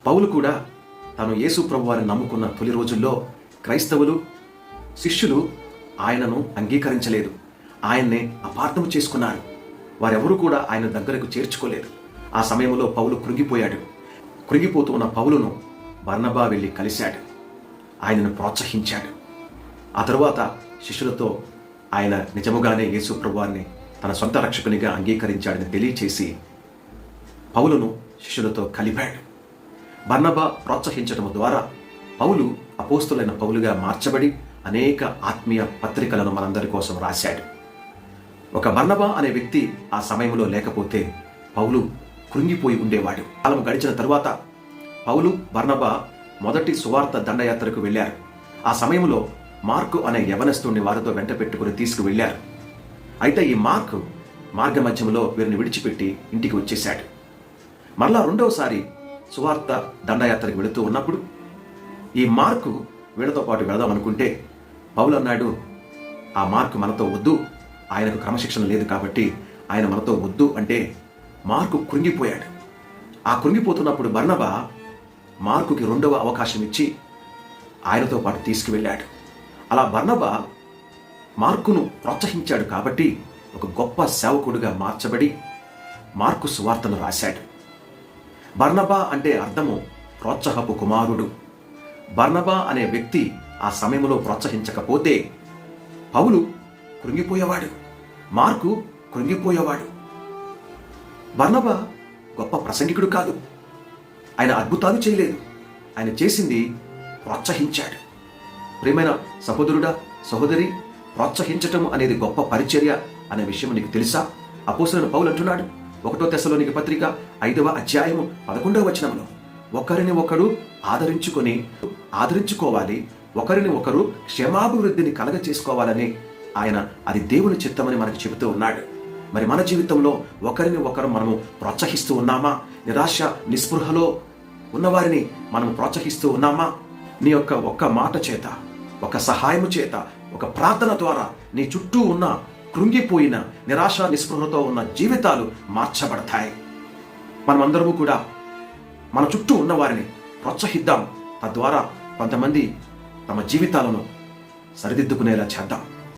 పౌలు కూడా తాను యేసు ప్రభువారిని నమ్ముకున్న తొలి రోజుల్లో క్రైస్తవులు శిష్యులు ఆయనను అంగీకరించలేదు. ఆయన్నే అపార్థం చేసుకున్నారు. వారెవరూ కూడా ఆయన దగ్గరకు చేర్చుకోలేదు. ఆ సమయంలో పౌలు కృంగిపోయాడు. కృంగిపోతూ ఉన్న పౌలును బర్నబా వెళ్ళి కలిశాడు. ఆయనను ప్రోత్సహించాడు. ఆ తరువాత శిష్యులతో ఆయన నిజముగానే యేసు ప్రభువారిని తన సొంత రక్షకునిగా అంగీకరించాడని తెలియచేసి పౌలును శిష్యులతో కలిపాడు. బర్నబా ప్రోత్సహించడం ద్వారా పౌలు అపోస్తులైన పౌలుగా మార్చబడి అనేక ఆత్మీయ పత్రికలను మనందరి కోసం రాశాడు. ఒక బర్నబా అనే వ్యక్తి ఆ సమయంలో లేకపోతే పౌలు కృంగిపోయి ఉండేవాడు. కాలం గడిచిన తరువాత పౌలు బర్నబా మొదటి సువార్త దండయాత్రకు వెళ్ళారు. ఆ సమయంలో మార్కు అనే యవనస్తుడిని వారితో వెంట పెట్టుకుని తీసుకువెళ్ళారు. అయితే ఈ మార్గ మధ్యంలో వీరిని విడిచిపెట్టి ఇంటికి వచ్చేశాడు. మరలా రెండవసారి సువార్త దండయాత్రకు వెళుతూ ఉన్నప్పుడు ఈ మార్కు వీళ్ళతో పాటు వెళదాం అనుకుంటే పౌలు అన్నాడు, ఆ మార్కు మనతో వద్దు, ఆయనకు క్రమశిక్షణ లేదు కాబట్టి ఆయన మనతో వద్దు అంటే మార్కు కృంగిపోయాడు. ఆ కృంగిపోతున్నప్పుడు బర్నబా మార్కుకి రెండవ అవకాశం ఇచ్చి ఆయనతో పాటు తీసుకువెళ్ళాడు. అలా బర్నబా మార్కును ప్రోత్సహించాడు కాబట్టి ఒక గొప్ప సేవకుడిగా మార్చబడి మార్కు సువార్తను రాశాడు. బర్నబా అంటే అర్థము ప్రోత్సాహపు కుమారుడు. బర్నబా అనే వ్యక్తి ఆ సమయంలో ప్రోత్సహించకపోతే పౌలు కృంగిపోయేవాడు, మార్కు కృంగిపోయేవాడు. బర్నబా గొప్ప ప్రసంగికుడు కాదు, ఆయన అద్భుతాలు చేయలేదు. ఆయన చేసింది ప్రోత్సహించాడు. ప్రియమైన సహోదరుడా, సహోదరి, ప్రోత్సహించటం అనేది గొప్ప పరిచర్య అనే విషయం నీకు తెలుసా? అపోస్తలుడైన పౌలు అంటున్నాడు 1 తెస్సలోనిక పత్రిక 5వ అధ్యాయము 11వ వచనంలో, ఒకరిని ఒకరు ఆదరించుకోవాలి, ఒకరిని ఒకరు క్షేమాభివృద్ధిని కలగ చేసుకోవాలని ఆయన అది దేవుని చిత్తమని మనకు చెబుతూ ఉన్నాడు. మరి మన జీవితంలో ఒకరిని ఒకరు మనము ప్రోత్సహిస్తూ ఉన్నామా? నిరాశ నిస్పృహలో ఉన్నవారిని మనము ప్రోత్సహిస్తూ ఉన్నామా? నీ యొక్క ఒక్క మాట చేత, ఒక సహాయము చేత, ఒక ప్రార్థన ద్వారా నీ చుట్టూ ఉన్న కృంగిపోయిన నిరాశ నిస్పృహతో ఉన్న జీవితాలు మార్చబడతాయి. మనమందరము కూడా మన చుట్టూ ఉన్న వారిని ప్రోత్సహిద్దాం. తద్వారా కొంతమంది తమ జీవితాలను సరిదిద్దుకునేలా చేద్దాం.